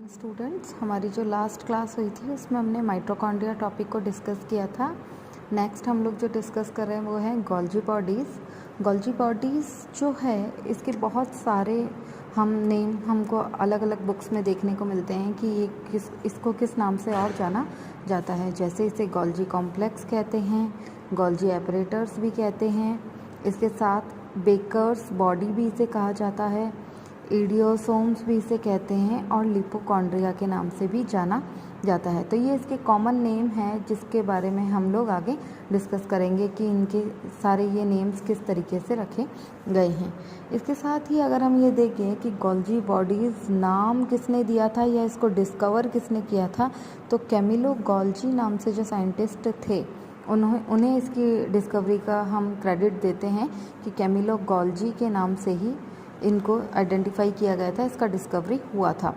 Students, हमारी जो last class हुई थी उसमें हमने माइटोकॉन्ड्रिया टॉपिक को डिस्कस किया था। नेक्स्ट हम लोग जो डिस्कस कर रहे हैं वो है गोल्जी बॉडीज़। गोल्जी बॉडीज़ जो है इसके बहुत सारे हमको अलग अलग बुक्स में देखने को मिलते हैं कि ये इसको किस नाम से और जाना जाता है। जैसे इसे गोल्जी कॉम्प्लेक्स कहते हैं, गोल्जी एपरेटर्स भी कहते हैं, इसके साथ बेकर्स बॉडी भी इसे कहा जाता है, इडियोसोम्स भी इसे कहते हैं और लिपोकॉन्ड्रिया के नाम से भी जाना जाता है। तो ये इसके कॉमन नेम है जिसके बारे में हम लोग आगे डिस्कस करेंगे कि इनके सारे ये नेम्स किस तरीके से रखे गए हैं। इसके साथ ही अगर हम ये देखें कि गोल्जी बॉडीज़ नाम किसने दिया था या इसको डिस्कवर किसने किया था, तो कैमिलो गोल्जी नाम से जो साइंटिस्ट थे उन्हें इसकी डिस्कवरी का हम क्रेडिट देते हैं कि कैमिलो गोल्जी के नाम से ही इनको आइडेंटिफाई किया गया था, इसका डिस्कवरी हुआ था।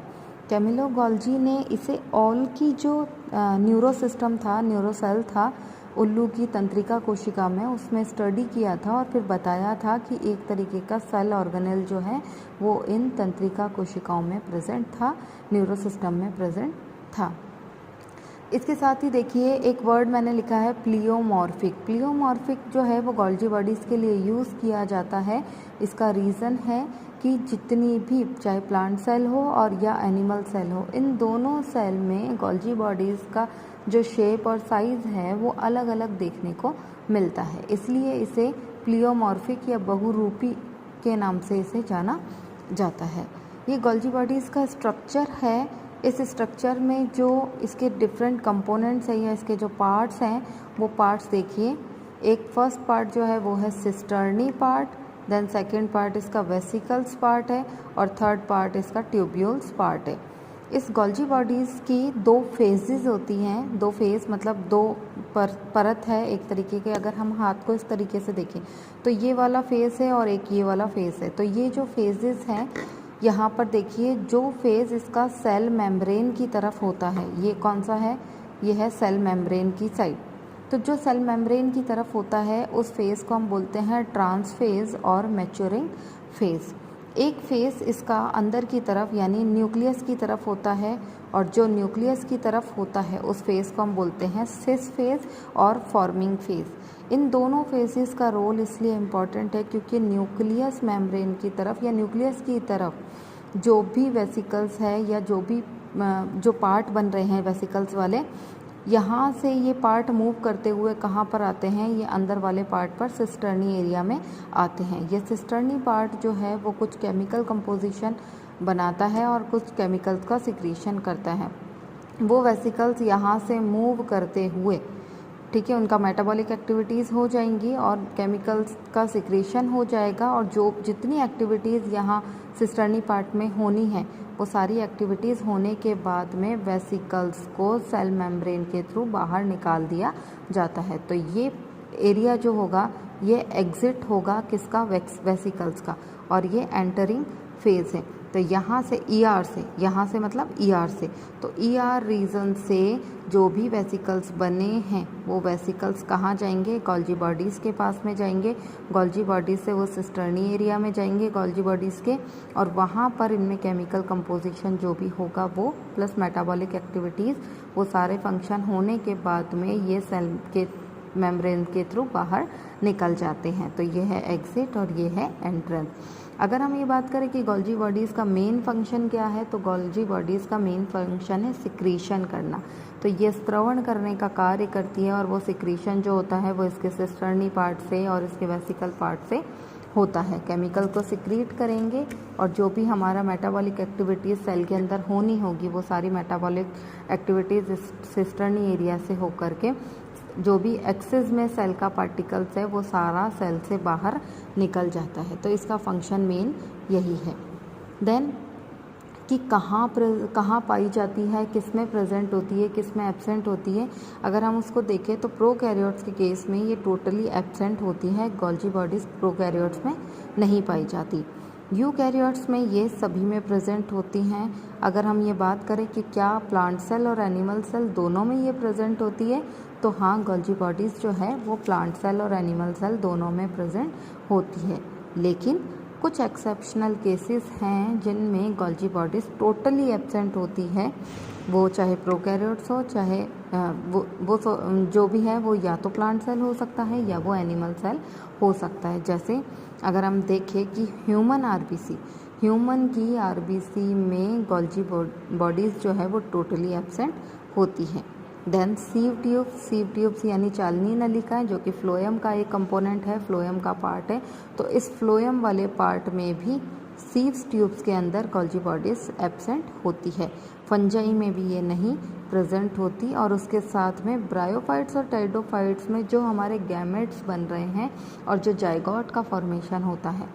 कैमिलो गोल्जी ने इसे ऑल की जो न्यूरो सिस्टम था, न्यूरोसेल था उल्लू की तंत्रिका कोशिका में, उसमें स्टडी किया था और फिर बताया था कि एक तरीके का सेल ऑर्गेनेल जो है वो इन तंत्रिका कोशिकाओं में प्रेजेंट था, न्यूरो सिस्टम में प्रेजेंट था। इसके साथ ही देखिए एक वर्ड मैंने लिखा है प्लियोमॉर्फिक। प्लियोमॉर्फिक जो है वो गोल्जी बॉडीज़ के लिए यूज़ किया जाता है। इसका रीज़न है कि जितनी भी चाहे प्लांट सेल हो और या एनिमल सेल हो, इन दोनों सेल में गोल्जी बॉडीज़ का जो शेप और साइज़ है वो अलग अलग देखने को मिलता है, इसलिए इसे प्लियोमॉर्फिक या बहुरूपी के नाम से इसे जाना जाता है। ये गोल्जी बॉडीज़ का स्ट्रक्चर है। इस स्ट्रक्चर में जो इसके डिफरेंट कंपोनेंट्स हैं या इसके जो पार्ट्स हैं वो पार्ट्स देखिए। एक फर्स्ट पार्ट जो है वो है cisternae part, then second part इसका वेसिकल्स पार्ट है और थर्ड पार्ट इसका ट्यूब्यूल्स पार्ट है। इस गोल्जी बॉडीज़ की दो फेजेस होती हैं। दो फेज मतलब दो परत है एक तरीके के। अगर हम हाथ को इस तरीके से देखें तो ये वाला फेज है और एक ये वाला फेज है। तो ये जो फेजेस हैं यहाँ पर देखिए, जो फेज़ इसका सेल मेम्ब्रेन की तरफ होता है, ये कौन सा है, ये है सेल मेम्ब्रेन की साइड। तो जो सेल मेम्ब्रेन की तरफ होता है उस फेज़ को हम बोलते हैं ट्रांसफेज और मैच्योरिंग फेज़। एक फेज़ इसका अंदर की तरफ यानी न्यूक्लियस की तरफ होता है और जो न्यूक्लियस की तरफ होता है उस फेज़ को हम बोलते हैं सिस फेज़ और फॉर्मिंग फेज़। इन दोनों फेजेस का रोल इसलिए इम्पॉर्टेंट है क्योंकि न्यूक्लियस मेम्ब्रेन की तरफ या न्यूक्लियस की तरफ जो भी वेसिकल्स है या जो पार्ट बन रहे हैं वेसिकल्स वाले, यहाँ से ये पार्ट मूव करते हुए कहाँ पर आते हैं, ये अंदर वाले पार्ट पर सिस्टर्नी एरिया में आते हैं। ये सिस्टर्नी पार्ट जो है वो कुछ केमिकल कंपोजिशन बनाता है और कुछ केमिकल्स का सिक्रीशन करता है। वो वेसिकल्स यहाँ से मूव करते हुए, ठीक है, उनका मेटाबॉलिक एक्टिविटीज़ हो जाएंगी और केमिकल्स का सिक्रीशन हो जाएगा और जो जितनी एक्टिविटीज़ यहाँ सिस्टर्नी पार्ट में होनी है वो सारी एक्टिविटीज़ होने के बाद में वेसिकल्स को सेल मेम्ब्रेन के थ्रू बाहर निकाल दिया जाता है। तो ये एरिया जो होगा ये एग्ज़िट होगा किसका, वेसिकल्स का, और ये एंटरिंग फेज़ है। तो यहाँ से ER से, यहाँ से मतलब ER से, तो ER रीजन से जो भी वेसिकल्स बने हैं वो वेसिकल्स कहाँ जाएंगे, गोल्जी बॉडीज़ के पास में जाएंगे। गोल्जी बॉडीज़ से वो सिस्टर्नी एरिया में जाएंगे गोल्जी बॉडीज़ के, और वहाँ पर इनमें केमिकल कंपोजिशन जो भी होगा वो प्लस मेटाबॉलिक एक्टिविटीज़ वो सारे फंक्शन होने के बाद में ये सेल के मेम्ब्रेन के थ्रू बाहर निकल जाते हैं। तो ये है एग्जिट और ये है एंट्रेंस। अगर हम ये बात करें कि गोल्जी बॉडीज़ का मेन फंक्शन क्या है, तो गोल्जी बॉडीज़ का मेन फंक्शन है सिक्रीशन करना। तो ये स्त्रवण करने का कार्य करती है और वो सिक्रीशन जो होता है वो इसके सिस्टर्नी पार्ट से और इसके वेसिकल पार्ट से होता है। केमिकल को सिक्रीट करेंगे और जो भी हमारा मेटाबॉलिक एक्टिविटीज़ सेल के अंदर होनी होगी वो सारी मेटाबॉलिक एक्टिविटीज़ सिस्टर्नी एरिया से होकर के जो भी एक्सेस में सेल का पार्टिकल्स है वो सारा सेल से बाहर निकल जाता है। तो इसका फंक्शन मेन यही है। देन कि कहाँ पाई जाती है, किस में प्रेजेंट होती है, किस में एब्सेंट होती है। अगर हम उसको देखें तो प्रोकैरियोट्स के केस में ये टोटली एब्सेंट होती है, गोल्जी बॉडीज़ प्रोकैरियोट्स में नहीं पाई जाती। यूकैरियोट्स में ये सभी में प्रेजेंट होती हैं। अगर हम ये बात करें कि क्या प्लांट सेल और एनिमल सेल दोनों में ये प्रेजेंट होती है, तो हाँ, गोल्जी बॉडीज़ जो है वो प्लांट सेल और एनिमल सेल दोनों में प्रेजेंट होती है। लेकिन कुछ एक्सेप्शनल केसेस हैं जिनमें गोल्जी बॉडीज़ टोटली एब्सेंट होती है, वो चाहे प्रोकैरियोट्स हो, चाहे जो भी है वो या तो प्लांट सेल हो सकता है या वो एनिमल सेल हो सकता है। जैसे अगर हम देखें कि ह्यूमन की आरबीसी में गोल्जी बॉडीज़ जो है वो टोटली एब्सेंट होती हैं। देन सीव ट्यूब्स यानी चालनी नलिकाएं, जो कि फ्लोएम का एक कंपोनेंट है, फ्लोएम का पार्ट है। तो इस फ्लोएम वाले पार्ट में भी सीव्स ट्यूब्स के अंदर गोल्जी बॉडीज़ एब्सेंट होती है। फंजाई में भी ये नहीं प्रेजेंट होती। और उसके साथ में ब्रायोफाइट्स और टेरिडोफाइट्स में जो हमारे गैमेट्स बन रहे हैं और जो जाइगोट का फॉर्मेशन होता है,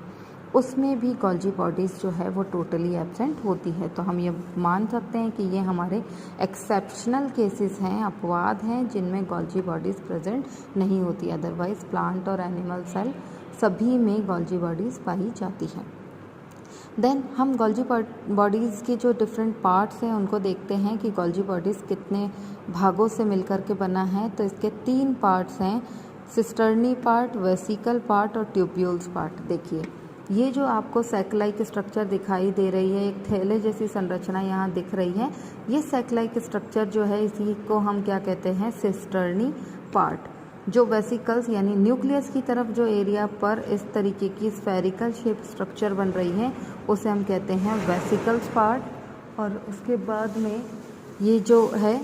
उसमें भी गोल्जी बॉडीज़ जो है वो टोटली एब्सेंट होती है। तो हम ये मान सकते हैं कि ये हमारे एक्सेप्शनल केसेस हैं, अपवाद हैं, जिनमें गोल्जी बॉडीज़ प्रेजेंट नहीं होती। अदरवाइज़ प्लांट और एनिमल सेल सभी में गोल्जी बॉडीज़ पाई जाती हैं। देन हम गोल्जी बॉडीज़ के जो डिफरेंट पार्ट्स हैं उनको देखते हैं कि गोल्जी बॉडीज़ कितने भागों से मिलकर के बना है। तो इसके 3 पार्ट्स हैं, सिस्टर्नी पार्ट, वेसिकल पार्ट और ट्यूब्यूल्स पार्ट। देखिए ये जो आपको सैक-लाइक स्ट्रक्चर दिखाई दे रही है, एक थैले जैसी संरचना यहाँ दिख रही है, ये सैक-लाइक स्ट्रक्चर जो है इसी को हम क्या कहते हैं, सिस्टर्नी पार्ट। जो वेसिकल्स यानी न्यूक्लियस की तरफ जो एरिया पर इस तरीके की स्फेरिकल शेप स्ट्रक्चर बन रही है उसे हम कहते हैं वेसिकल्स पार्ट। और उसके बाद में ये जो है,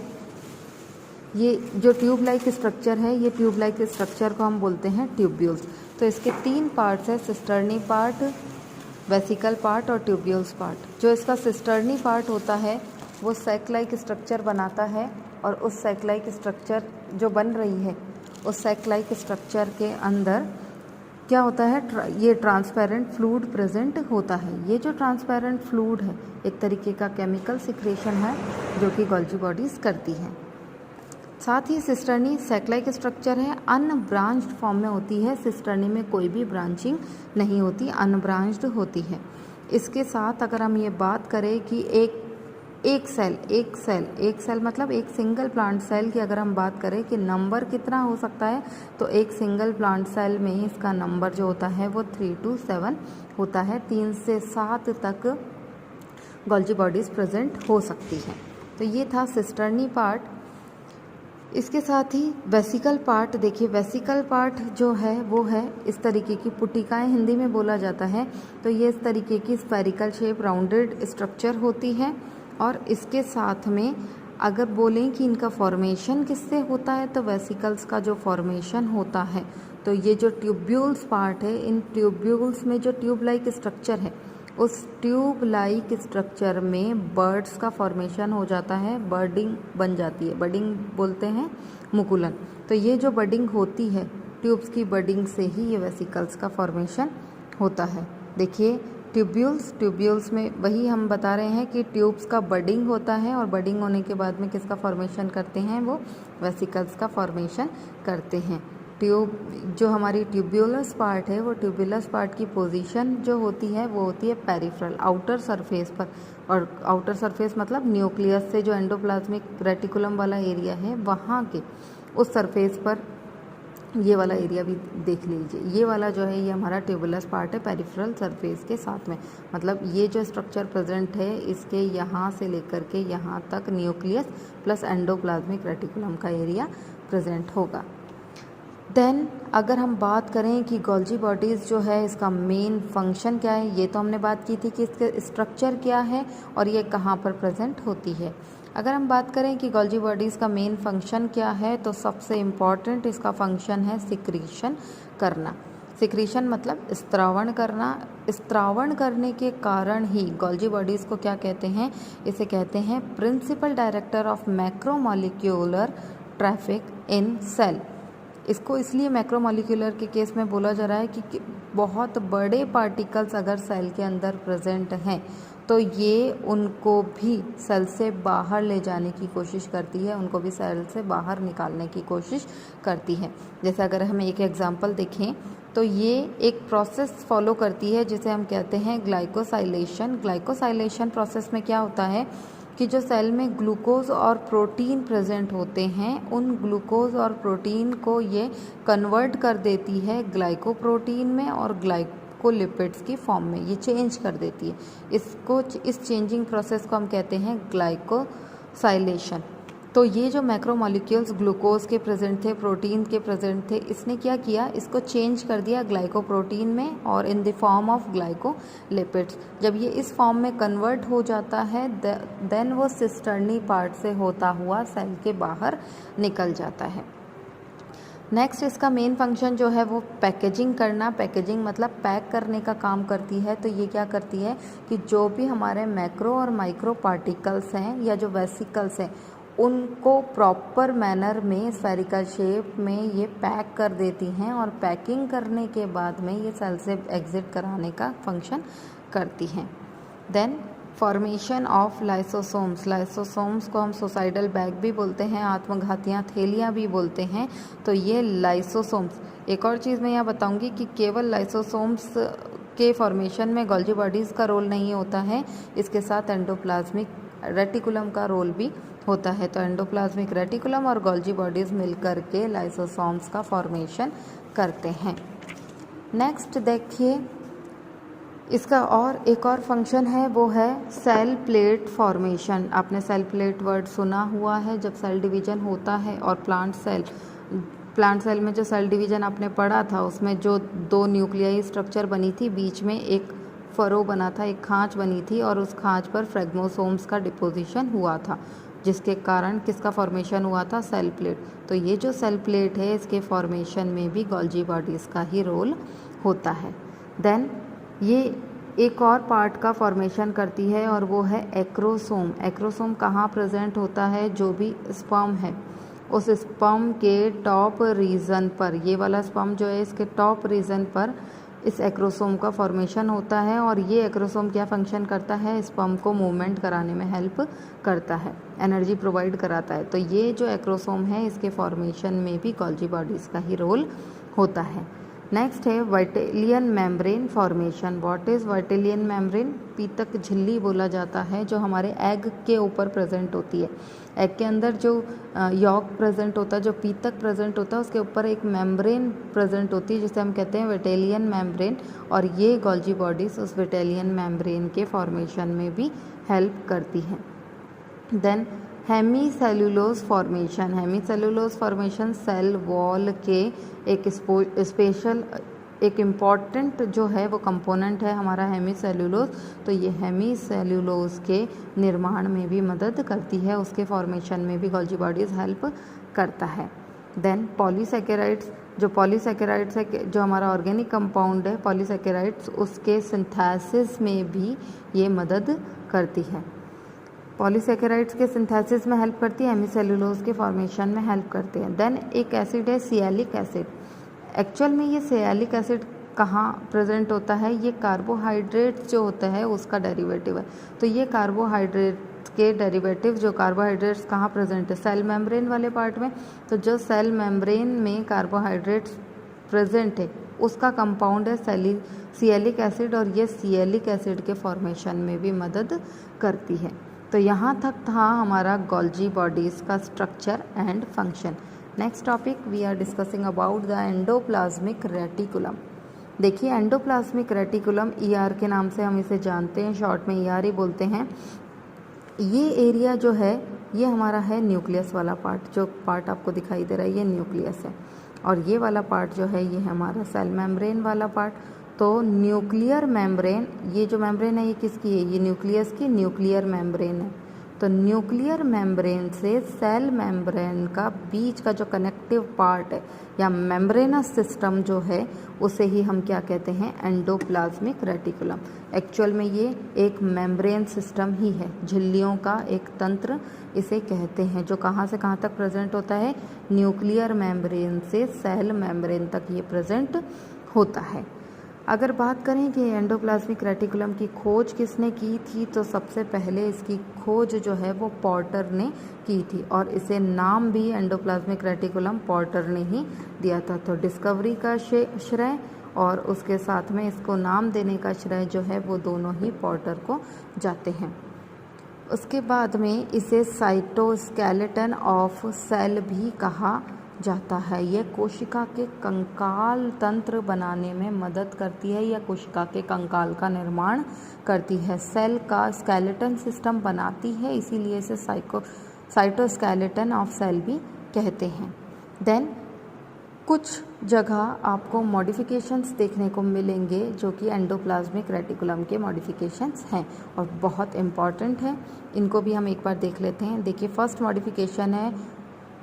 ये जो ट्यूब लाइक स्ट्रक्चर है, ये ट्यूब लाइक स्ट्रक्चर को हम बोलते हैं ट्यूब्यूल्स। तो इसके 3 पार्ट्स हैं, सिस्टर्नी पार्ट, वेसिकल पार्ट और ट्यूब्यूल्स पार्ट। जो इसका सिस्टर्नी पार्ट होता है वो सैक लाइक स्ट्रक्चर बनाता है, और उस सैक लाइक स्ट्रक्चर जो बन रही है उस सैक लाइक स्ट्रक्चर के अंदर क्या होता है, ये ट्रांसपेरेंट फ्लूइड प्रेजेंट होता है। ये जो ट्रांसपेरेंट फ्लूइड है एक तरीके का केमिकल सिक्रेशन है जो कि गोल्जी बॉडीज़ करती हैं। साथ ही सिस्टर्नी सैक-लाइक स्ट्रक्चर है, अनब्रांच्ड फॉर्म में होती है। सिस्टर्नी में कोई भी ब्रांचिंग नहीं होती, अनब्रांच्ड होती है। इसके साथ अगर हम ये बात करें कि एक सेल मतलब एक सिंगल प्लांट सेल की अगर हम बात करें कि नंबर कितना हो सकता है, तो एक सिंगल प्लांट सेल में इसका नंबर जो होता है वो 3 to 7 होता है। 3 से 7 तक गोल्जी बॉडीज़ प्रेजेंट हो सकती हैं। तो ये था सिस्टर्नी पार्ट। इसके साथ ही वेसिकल पार्ट, देखिए वेसिकल पार्ट जो है वो है इस तरीके की पुटिकाएं हिंदी में बोला जाता है। तो ये इस तरीके की स्फेरिकल शेप राउंडेड स्ट्रक्चर होती है। और इसके साथ में अगर बोलें कि इनका फॉर्मेशन किससे होता है, तो वेसिकल्स का जो फॉर्मेशन होता है, तो ये जो ट्यूब्यूल्स पार्ट है, इन ट्यूब्यूल्स में जो ट्यूब लाइक स्ट्रक्चर है, उस ट्यूब लाइक स्ट्रक्चर में बर्ड्स का फॉर्मेशन हो जाता है, बर्डिंग बन जाती है। बडिंग बोलते हैं मुकुलन। तो ये जो बडिंग होती है, ट्यूब्स की बडिंग से ही ये वेसिकल्स का फॉर्मेशन होता है। देखिए ट्यूब्यूल्स में वही हम बता रहे हैं कि ट्यूब्स का बडिंग होता है, और बडिंग होने के बाद में किसका फॉर्मेशन करते हैं, वो वेसिकल्स का फॉर्मेशन करते हैं। ट्यूब जो हमारी ट्यूब्यूलस पार्ट है, वो ट्यूब्यूलस पार्ट की पोजीशन जो होती है वो होती है पेरिफेरल, आउटर सरफेस पर। और आउटर सरफेस मतलब न्यूक्लियस से जो एंडोप्लाज्मिक रेटिकुलम वाला एरिया है वहाँ के उस सरफेस पर ये वाला एरिया भी देख लीजिए। ये वाला जो है ये हमारा ट्यूबुलस पार्ट है पेरिफेरल सरफेस के साथ में। मतलब ये जो स्ट्रक्चर प्रेजेंट है इसके यहाँ से लेकर के यहाँ तक न्यूक्लियस प्लस एंडोप्लाज्मिक रेटिकुलम का एरिया प्रेजेंट होगा। देन अगर हम बात करें कि गोल्जी बॉडीज़ जो है इसका मेन फंक्शन क्या है, ये तो हमने बात की थी कि इसके स्ट्रक्चर क्या है और ये कहाँ पर प्रेजेंट होती है। अगर हम बात करें कि गोल्जी बॉडीज़ का मेन फंक्शन क्या है, तो सबसे इम्पॉर्टेंट इसका फंक्शन है सिक्रीशन करना। सिक्रीशन मतलब स्त्रावण करना। स्त्रावण करने के कारण ही गोल्जी बॉडीज़ को क्या कहते हैं, इसे कहते हैं principal director of macromolecular traffic in cell. इसको इसलिए मैक्रोमोलिक्यूलर के केस में बोला जा रहा है कि बहुत बड़े पार्टिकल्स अगर सेल के अंदर प्रेजेंट हैं तो ये उनको भी सेल से बाहर ले जाने की कोशिश करती है, उनको भी सेल से बाहर निकालने की कोशिश करती है। जैसे अगर हम एक एग्जांपल देखें तो ये एक प्रोसेस फॉलो करती है जिसे हम कहते हैं ग्लाइकोसाइलेशन। ग्लाइकोसाइलेशन प्रोसेस में क्या होता है कि जो सेल में ग्लूकोज और प्रोटीन प्रेजेंट होते हैं, उन ग्लूकोज और प्रोटीन को ये कन्वर्ट कर देती है ग्लाइकोप्रोटीन में और ग्लाइकोलिपिड्स की फॉर्म में, ये चेंज कर देती है इसको। इस चेंजिंग प्रोसेस को हम कहते हैं ग्लाइकोसाइलेशन। तो ये जो मैक्रोमोलिक्यूल्स ग्लूकोज के प्रेजेंट थे, प्रोटीन के प्रेजेंट थे, इसने क्या किया, इसको चेंज कर दिया ग्लाइकोप्रोटीन में और in the form of glycolipids. जब ये इस फॉर्म में कन्वर्ट हो जाता है देन वो सिस्टर्नी पार्ट से होता हुआ सेल के बाहर निकल जाता है। नेक्स्ट इसका मेन फंक्शन जो है वो पैकेजिंग करना। पैकेजिंग मतलब पैक करने का काम करती है। तो ये क्या करती है कि जो भी हमारे मैक्रो और माइक्रो पार्टिकल्स हैं या जो वेसिकल्स हैं उनको प्रॉपर मैनर में स्फेरिकल शेप में ये पैक कर देती हैं और पैकिंग करने के बाद में ये सेल से एग्जिट कराने का फंक्शन करती हैं। Then formation of lysosomes. Lysosomes को हम सुसाइडल बैग भी बोलते हैं, आत्मघातियाँ थैलियाँ भी बोलते हैं। तो ये लाइसोसोम्स, एक और चीज़ मैं यहाँ बताऊँगी कि केवल लाइसोसोम्स के फॉर्मेशन में गोल्जी बॉडीज़ का रोल नहीं होता है, इसके साथ एंडोप्लाज्मिक रेटिकुलम का रोल भी होता है। तो एंडोप्लाज्मिक रेटिकुलम और गोल्जी बॉडीज़ मिलकर के लाइसोसोम्स का फॉर्मेशन करते हैं। नेक्स्ट देखिए, इसका और एक और फंक्शन है, वो है सेल प्लेट फॉर्मेशन। आपने सेल प्लेट वर्ड सुना हुआ है। जब सेल डिवीज़न होता है और प्लांट सेल में जो सेल डिवीज़न आपने पढ़ा था उसमें जो 2 न्यूक्लियाई स्ट्रक्चर बनी थी, बीच में एक फरो बना था, एक खांच बनी थी और उस खांच पर फ्रेगमोसोम्स का डिपोजिशन हुआ था, जिसके कारण किसका फॉर्मेशन हुआ था, सेल प्लेट। तो ये जो सेल प्लेट है इसके फॉर्मेशन में भी गोल्जी बॉडीज़ का ही रोल होता है। देन ये एक और पार्ट का फॉर्मेशन करती है और वो है एक्रोसोम। एक्रोसोम कहाँ प्रेजेंट होता है, जो भी स्पर्म है उस स्पर्म के टॉप रीजन पर, ये वाला स्पर्म जो है इसके टॉप रीजन पर इस एक्रोसोम का फॉर्मेशन होता है। और ये एक्रोसोम क्या फंक्शन करता है, स्पर्म को मूवमेंट कराने में हेल्प करता है, एनर्जी प्रोवाइड कराता है। तो ये जो एक्रोसोम है इसके फॉर्मेशन में भी गोल्जी बॉडीज़ का ही रोल होता है। नेक्स्ट है vitelline membrane formation. What is vitelline membrane? पीतक झिल्ली बोला जाता है, जो हमारे एग के ऊपर प्रेजेंट होती है। एग के अंदर जो यॉक प्रेजेंट होता है, जो पीतक प्रेजेंट होता है, उसके ऊपर एक मेम्ब्रेन प्रेजेंट होती है जिसे हम कहते हैं वर्टेलियन मेम्ब्रेन। और ये गोल्जी बॉडीज़ उस वर्टेलियन मेम्ब्रेन के फॉर्मेशन में भी हेल्प करती हैं। Then hemicellulose formation. Hemicellulose formation cell wall के एक स्पेशल एक इम्पॉर्टेंट जो है वो कंपोनेंट है हमारा हेमीसेल्यूलोज। तो ये हेमीसेल्यूलोज के निर्माण में भी मदद करती है, उसके फॉर्मेशन में भी गोल्जी बॉडीज़ हेल्प करता है। Then polysaccharides. जो पॉलीसैकेराइड्स है, जो हमारा ऑर्गेनिक कंपाउंड है पॉलीसैकेराइड्स, उसके सिंथेसिस में भी ये मदद करती है। पॉलीसैकेराइड्स के सिंथेसिस में हेल्प करती है, हेमीसेल्यूलोज के फॉर्मेशन में हेल्प करते हैं। देन एक एसिड है सियालिक एसिड। एक्चुअल में ये सियालिक एसिड कहाँ प्रेजेंट होता है, ये कार्बोहाइड्रेट्स जो होता है उसका डेरिवेटिव है। तो ये कार्बोहाइड्रेट्स के डेरिवेटिव, जो कार्बोहाइड्रेट्स कहाँ प्रेजेंट है, सेल मेम्ब्रेन वाले पार्ट में। तो जो सेल मेम्ब्रेन में कार्बोहाइड्रेट्स प्रेजेंट है उसका कंपाउंड है सियालिक एसिड, और ये सियालिक एसिड के फॉर्मेशन में भी मदद करती है। तो यहाँ तक था हमारा गोल्जी बॉडीज़ का structure and function. Next topic we are discussing about the endoplasmic reticulum. देखिए, एंडोप्लाज्मिक रेटिकुलम ER के नाम से हम इसे जानते हैं, शॉर्ट में ER ही बोलते हैं। ये एरिया जो है ये हमारा है न्यूक्लियस वाला पार्ट। जो पार्ट आपको दिखाई दे रहा है ये न्यूक्लियस है, और ये वाला पार्ट जो है ये हमारा सेल मेम्ब्रेन वाला पार्ट। तो न्यूक्लियर मेम्ब्रेन, ये जो मेम्ब्रेन है ये किसकी है, ये न्यूक्लियस की न्यूक्लियर मेम्ब्रेन है। तो न्यूक्लियर मेम्ब्रेन से सेल मेम्ब्रेन का बीच का जो कनेक्टिव पार्ट है या मेम्ब्रेनस सिस्टम जो है उसे ही हम क्या कहते हैं, एंडोप्लाज्मिक रेटिकुलम। एक्चुअल में ये एक मेम्ब्रेन सिस्टम ही है, झिल्लियों का एक तंत्र इसे कहते हैं, जो कहाँ से कहाँ तक प्रेजेंट होता है, न्यूक्लियर मेम्ब्रेन से सेल मेम्ब्रेन तक ये प्रेजेंट होता है। अगर बात करें कि एंडोप्लाज्मिक रेटिकुलम की खोज किसने की थी, तो सबसे पहले इसकी खोज जो है वो पॉर्टर ने की थी, और इसे नाम भी एंडोप्लाज्मिक रेटिकुलम पॉर्टर ने ही दिया था। तो डिस्कवरी का श्रेय और उसके साथ में इसको नाम देने का श्रेय जो है वो दोनों ही पॉर्टर को जाते हैं। उसके बाद में इसे साइटोस्केलेटन ऑफ सेल भी कहा जाता है। यह कोशिका के कंकाल तंत्र बनाने में मदद करती है या कोशिका के कंकाल का निर्माण करती है, सेल का स्केलेटन सिस्टम बनाती है, इसीलिए इसे साइटोस्केलेटन ऑफ सेल भी कहते हैं। देन कुछ जगह आपको मॉडिफिकेशंस देखने को मिलेंगे जो कि एंडोप्लाज्मिक रेटिकुलम के मॉडिफिकेशंस हैं और बहुत इम्पॉर्टेंट हैं, इनको भी हम एक बार देख लेते हैं। देखिए, फर्स्ट मॉडिफिकेशन है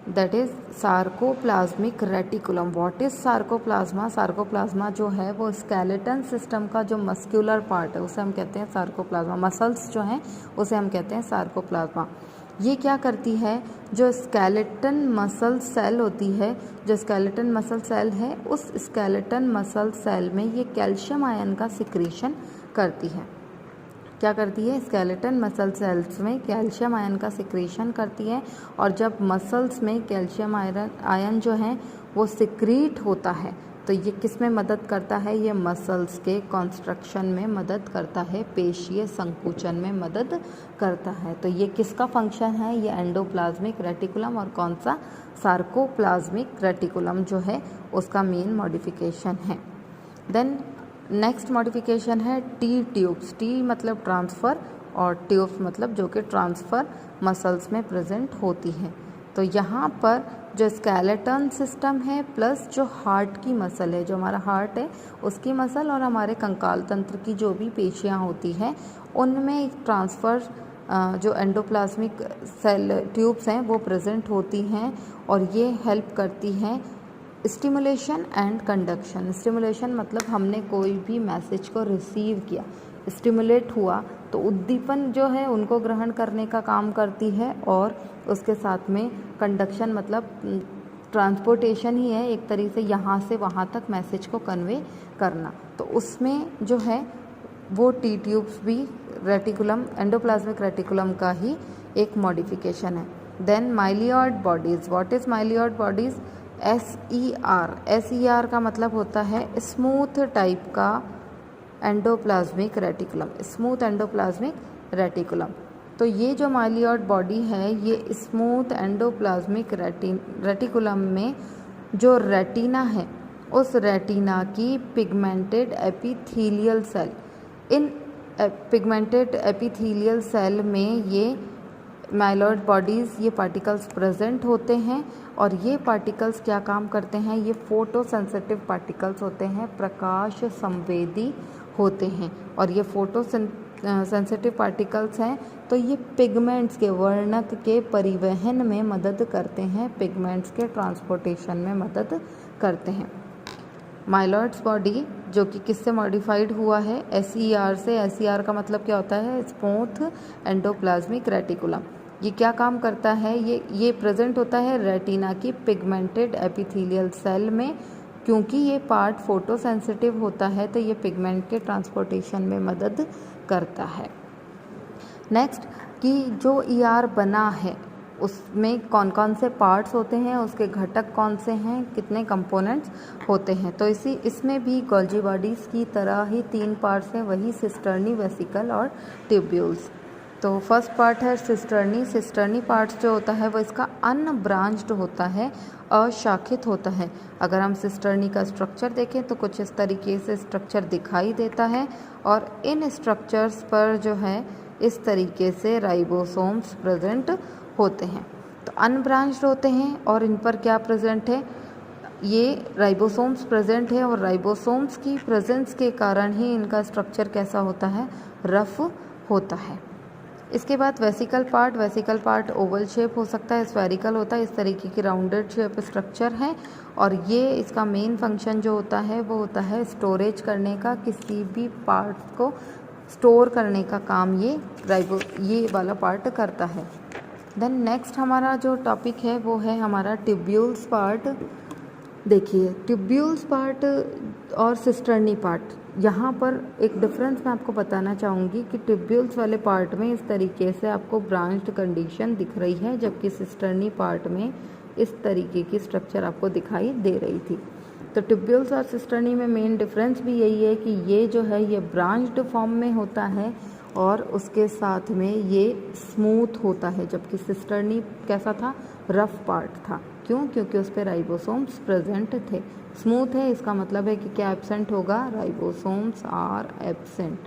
that is sarcoplasmic reticulum. What is sarcoplasm? Sarcoplasm जो है वो स्केलेटन सिस्टम का जो मस्क्यूलर पार्ट है उसे हम कहते हैं सार्कोप्लाज्मा। मसल्स जो हैं उसे हम कहते हैं सार्कोप्लाज्मा। ये क्या करती है, जो स्केलेटन मसल सेल होती है, जो स्केलेटन मसल सेल है, उस स्केलेटन मसल सेल में ये कैल्शियम आयन का सिक्रीशन करती है। क्या करती है? स्केलेटन मसल सेल्स में कैल्शियम आयन का सिक्रीशन करती है, और जब मसल्स में कैल्शियम आयन जो है वो सिक्रीट होता है तो ये किस में मदद करता है? ये मसल्स के कॉन्स्ट्रक्शन में मदद करता है, पेशीय संकुचन में मदद करता है। तो ये किसका फंक्शन है? ये एंडोप्लाज्मिक रेटिकुलम और कौन सा? सार्कोप्लाज्मिक रेटिकुलम जो है उसका मेन मॉडिफिकेशन है। देन नेक्स्ट मॉडिफिकेशन है टी ट्यूब्स। टी मतलब ट्रांसफ़र और ट्यूब्स मतलब जो कि ट्रांसफ़र मसल्स में प्रेजेंट होती है। तो यहाँ पर जो स्केलेटन सिस्टम है प्लस जो हार्ट की मसल है, जो हमारा हार्ट है उसकी मसल और हमारे कंकाल तंत्र की जो भी पेशियाँ होती हैं उनमें एक ट्रांसफ़र जो एंडोप्लाज्मिक सेल ट्यूब्स हैं वो प्रेजेंट होती हैं, और ये हेल्प करती हैं स्टिमुलेशन एंड कंडक्शन। स्टिमुलेशन मतलब हमने कोई भी मैसेज को रिसीव किया, स्टिमुलेट हुआ तो उद्दीपन जो है उनको ग्रहण करने का काम करती है, और उसके साथ में कंडक्शन मतलब ट्रांसपोर्टेशन ही है एक तरीके से, यहाँ से वहाँ तक मैसेज को कन्वे करना। तो उसमें जो है वो टी ट्यूब्स भी रेटिकुलम, एंडोप्लाज्मिक रेटिकुलम का ही एक मॉडिफिकेशन है। Then myeloid bodies. What is myeloid bodies? SER का मतलब होता है स्मूथ टाइप का endoplasmic reticulum, smooth endoplasmic reticulum. तो ये जो माइलियॉइड बॉडी है ये स्मूथ एंडोप्लाज्मिक रेटिकुलम में जो रेटिना है उस रेटिना की पिगमेंटेड एपिथेलियल सेल, इन पिगमेंटेड एपिथेलियल सेल में ये माइलियॉइड बॉडीज़, ये पार्टिकल्स प्रेजेंट होते हैं, और ये पार्टिकल्स क्या काम करते हैं? ये फोटो सेंसिटिव पार्टिकल्स होते हैं, प्रकाश संवेदी होते हैं, और ये फोटो सेंसिटिव पार्टिकल्स हैं तो ये पिगमेंट्स के, वर्णक के परिवहन में मदद करते हैं, पिगमेंट्स के ट्रांसपोर्टेशन में मदद करते हैं। माइलियॉइड्स बॉडी जो कि किससे मॉडिफाइड हुआ है? SER से। SER का मतलब क्या होता है? Smooth endoplasmic reticulum. ये क्या काम करता है? ये प्रेजेंट होता है रेटिना की पिगमेंटेड एपिथेलियल सेल में, क्योंकि ये पार्ट फोटो सेंसिटिव होता है तो ये पिगमेंट के ट्रांसपोर्टेशन में मदद करता है। नेक्स्ट कि जो ER बना है उसमें कौन कौन से पार्ट्स होते हैं, उसके घटक कौन से हैं, कितने कंपोनेंट्स होते हैं। तो इसमें भी गोल्जी बॉडीज़ की तरह ही 3 पार्ट्स हैं, वही सिस्टर्नी, वेसिकल और ट्यूब्यूल्स। तो फर्स्ट पार्ट है सिस्टर्नी। सिस्टर्नी पार्ट्स जो होता है वो इसका अनब्रांच्ड होता है, अशाखित होता है। अगर हम सिस्टर्नी का स्ट्रक्चर देखें तो कुछ इस तरीके से स्ट्रक्चर दिखाई देता है, और इन स्ट्रक्चर्स पर जो है इस तरीके से राइबोसोम्स प्रेजेंट होते हैं। तो अनब्रांच्ड होते हैं और इन पर क्या प्रेजेंट है? ये राइबोसोम्स प्रेजेंट है, और राइबोसोम्स की प्रेजेंस के कारण ही इनका स्ट्रक्चर कैसा होता है? रफ होता है। इसके बाद vesicle part. Vesicle part Oval shape हो सकता है, स्फेरिकल होता है, इस तरीके की राउंडेड शेप स्ट्रक्चर है, और ये इसका मेन फंक्शन जो होता है वो होता है स्टोरेज करने का, किसी भी पार्ट को स्टोर करने का काम ये वाला पार्ट करता है। देन नेक्स्ट हमारा जो टॉपिक है वो है हमारा ट्यूब्यूल्स पार्ट। देखिए, ट्यूब्यूल्स पार्ट और सिस्टर्नी पार्ट, यहाँ पर एक डिफरेंस मैं आपको बताना चाहूँगी कि ट्यूब्यूल्स वाले पार्ट में इस तरीके से आपको ब्रांच्ड कंडीशन दिख रही है, जबकि सिस्टर्नी पार्ट में इस तरीके की स्ट्रक्चर आपको दिखाई दे रही थी। तो ट्यूब्यूल्स और सिस्टर्नी में मेन डिफरेंस भी यही है कि ये जो है ये ब्रांच्ड फॉर्म में होता है, और उसके साथ में ये स्मूथ होता है, जबकि सिस्टर्नी कैसा था, रफ पार्ट था। क्यों? क्योंकि उस पर राइबोसोम्स प्रेजेंट थे। स्मूथ है इसका मतलब है कि क्या एब्सेंट होगा, राइबोसोम्स आर एब्सेंट।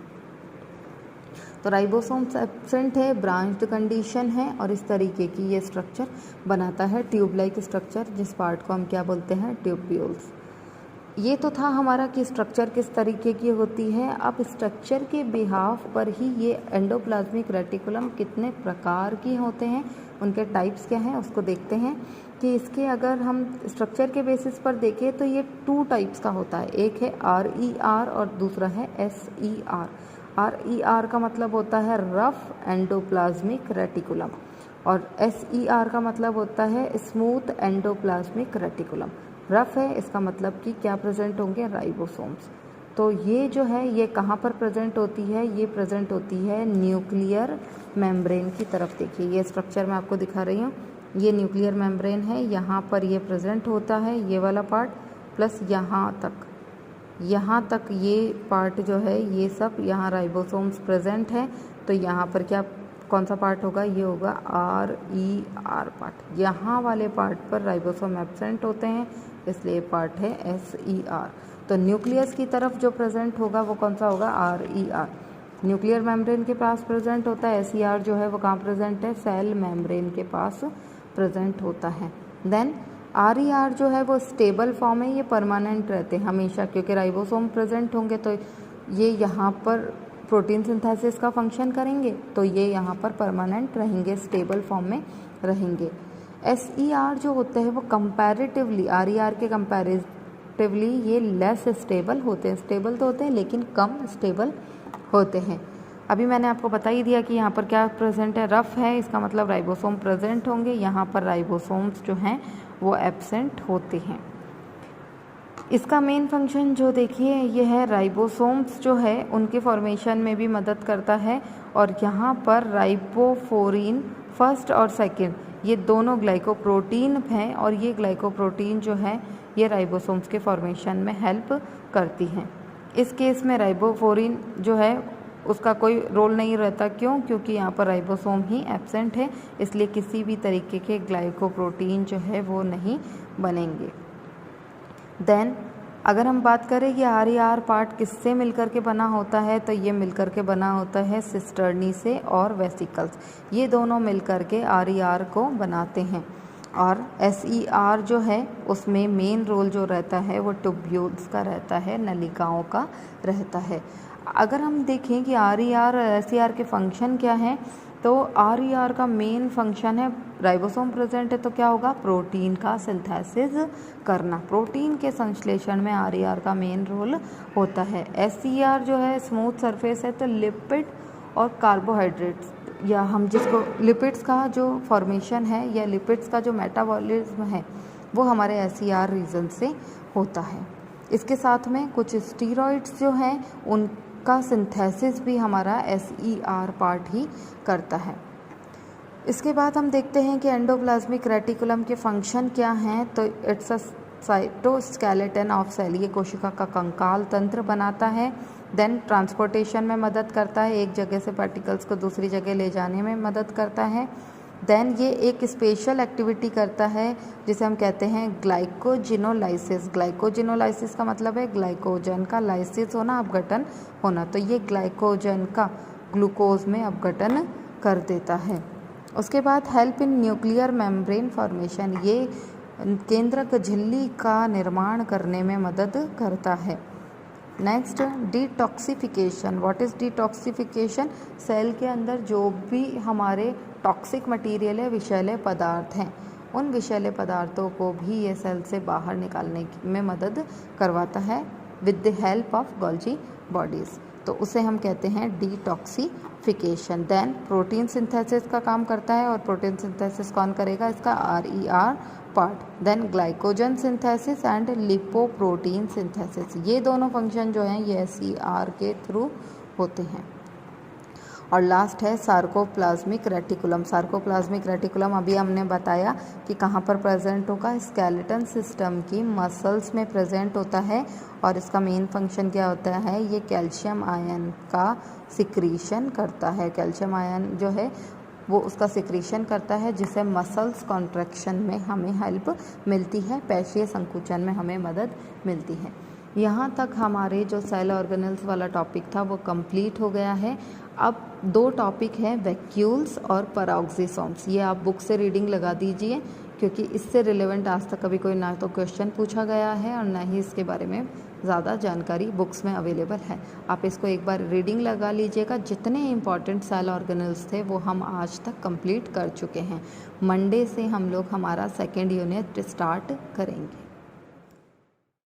तो राइबोसोम्स एब्सेंट है, ब्रांच्ड कंडीशन है और इस तरीके की ये स्ट्रक्चर बनाता है, ट्यूब लाइक स्ट्रक्चर, जिस पार्ट को हम क्या बोलते हैं, ट्यूब्यूल्स। ये तो था हमारा कि स्ट्रक्चर किस तरीके की होती है। अब स्ट्रक्चर के बिहाफ पर ही ये एंडोप्लाज्मिक रेटिकुलम कितने प्रकार के होते हैं, उनके टाइप्स क्या हैं, उसको देखते हैं। कि इसके अगर हम स्ट्रक्चर के बेसिस पर देखें तो ये 2 टाइप्स का होता है, एक है RER और दूसरा है SER। RER का मतलब होता है रफ एंडोप्लाज्मिक रेटिकुलम और SER का मतलब होता है स्मूथ एंडोप्लाज्मिक रेटिकुलम। रफ है इसका मतलब कि क्या प्रेजेंट होंगे, राइबोसोम्स। तो ये जो है ये कहाँ पर प्रेजेंट होती है, ये प्रेजेंट होती है न्यूक्लियर मेम्ब्रेन की तरफ। देखिए ये स्ट्रक्चर मैं आपको दिखा रही हूँ, ये न्यूक्लियर मेम्ब्रेन है, यहाँ पर ये प्रेजेंट होता है ये वाला पार्ट, प्लस यहाँ तक ये पार्ट जो है ये सब यहाँ राइबोसोम्स प्रेजेंट है। तो यहाँ पर क्या कौन सा पार्ट होगा, ये होगा RER पार्ट। यहाँ वाले पार्ट पर राइबोसोम एब्सेंट होते हैं इसलिए पार्ट है SER। तो न्यूक्लियस की तरफ जो प्रेजेंट होगा वो कौन सा होगा, RER। न्यूक्लियर मेम्ब्रेन के पास प्रेजेंट होता है, SER जो है वो कहाँ प्रेजेंट है, सेल मेम्ब्रेन के पास प्रेजेंट होता है। देन RER जो है वो स्टेबल फॉर्म है, ये परमानेंट रहते हैं हमेशा, क्योंकि राइबोसोम प्रेजेंट होंगे तो ये यहाँ पर प्रोटीन सिंथेसिस का फंक्शन करेंगे, तो ये यहाँ पर परमानेंट रहेंगे, स्टेबल फॉर्म में रहेंगे। SER जो होते हैं वो कंपैरेटिवली RER के कंपैरेटिवली ये लेस स्टेबल होते हैं, स्टेबल तो होते हैं लेकिन कम स्टेबल होते हैं। अभी मैंने आपको बता ही दिया कि यहाँ पर क्या प्रेजेंट है, रफ है, इसका मतलब राइबोसोम प्रेजेंट होंगे, यहाँ पर राइबोसोम्स जो हैं वो एब्सेंट होते हैं। इसका मेन फंक्शन जो देखिए ये है, राइबोसोम्स जो है उनके फॉर्मेशन में भी मदद करता है और यहाँ पर राइबोफोरिन फर्स्ट और सेकंड ये दोनों ग्लाइकोप्रोटीन हैं और ये ग्लाइकोप्रोटीन जो है ये राइबोसोम्स के फॉर्मेशन में हेल्प करती हैं। इस केस में राइबोफोरिन जो है उसका कोई रोल नहीं रहता। क्यों? क्योंकि यहाँ पर राइबोसोम ही एब्सेंट है, इसलिए किसी भी तरीके के ग्लाइकोप्रोटीन जो है वो नहीं बनेंगे। देन अगर हम बात करें कि RER पार्ट किससे मिलकर के बना होता है, तो ये मिलकर के बना होता है सिस्टर्नी से और वेसिकल्स, ये दोनों मिलकर के RER को बनाते हैं। और SER जो है उसमें मेन रोल जो रहता है वो ट्यूब्यूल्स का रहता है, नलिकाओं का रहता है। अगर हम देखें कि RER और SER के फंक्शन क्या हैं, तो RER का मेन फंक्शन है, राइबोसोम प्रेजेंट है तो क्या होगा, प्रोटीन का सिंथेसिस करना, प्रोटीन के संश्लेषण में RER का मेन रोल होता है। SER जो है स्मूथ सरफेस है, तो लिपिड और कार्बोहाइड्रेट्स या हम जिसको लिपिड्स का जो फॉर्मेशन है या लिपिड्स का जो मेटाबॉलिज्म है वो हमारे SER रीजन से होता है। इसके साथ में कुछ स्टीरॉइड्स जो हैं उनका सिंथेसिस भी हमारा SER पार्ट ही करता है। इसके बाद हम देखते हैं कि एंडोप्लाज्मिक रेटिकुलम के फंक्शन क्या हैं। तो it's a cytoskeleton of cell, ये कोशिका का कंकाल तंत्र बनाता है। देन ट्रांसपोर्टेशन में मदद करता है, एक जगह से पार्टिकल्स को दूसरी जगह ले जाने में मदद करता है। देन ये एक स्पेशल एक्टिविटी करता है जिसे हम कहते हैं ग्लाइकोजिनोलाइसिस। ग्लाइकोजिनोलाइसिस का मतलब है ग्लाइकोजन का लाइसिस होना, अपघटन होना। तो ये ग्लाइकोजन का ग्लूकोज में अपघटन कर देता है। उसके बाद help in nuclear membrane formation, ये केंद्रक झिल्ली का निर्माण करने में मदद करता है। Next detoxification. What is detoxification? Cell के अंदर जो भी हमारे टॉक्सिक मटेरियल है, विषैले पदार्थ हैं, उन विषैले पदार्थों को भी ये सेल से बाहर निकालने में मदद करवाता है with the help of Golgi bodies. तो उसे हम कहते हैं डिटॉक्सिफिकेशन। देन प्रोटीन सिंथेसिस का काम करता है और प्रोटीन सिंथेसिस कौन करेगा? इसका RER part. Then glycogen synthesis and lipoprotein synthesis, ये दोनों फंक्शन जो हैं ये SER के थ्रू होते हैं। और लास्ट है सार्कोप्लाज्मिक रेटिकुलम। सार्कोप्लाज्मिक रेटिकुलम अभी हमने बताया कि कहाँ पर प्रेजेंट होगा, स्केलेटन सिस्टम की मसल्स में प्रेजेंट होता है और इसका मेन फंक्शन क्या होता है, ये कैल्शियम आयन का सिक्रीशन करता है। कैल्शियम आयन जो है वो उसका सिक्रीशन करता है जिससे मसल्स कॉन्ट्रैक्शन में हमें हेल्प मिलती है, पेशीय संकुचन में हमें मदद मिलती है। यहाँ तक हमारे जो सेल ऑर्गेनल्स वाला टॉपिक था वो कंप्लीट हो गया है। अब 2 टॉपिक हैं, वैक्यूल्स और पैरोक्सिसोम्स। ये आप बुक से रीडिंग लगा दीजिए क्योंकि इससे रिलेवेंट आज तक कभी कोई ना तो क्वेश्चन पूछा गया है और ना ही इसके बारे में ज़्यादा जानकारी बुक्स में अवेलेबल है। आप इसको एक बार रीडिंग लगा लीजिएगा। जितने इंपॉर्टेंट सेल ऑर्गेनल्स थे वो हम आज तक कंप्लीट कर चुके हैं। मंडे से हम लोग हमारा सेकेंड यूनिट स्टार्ट करेंगे।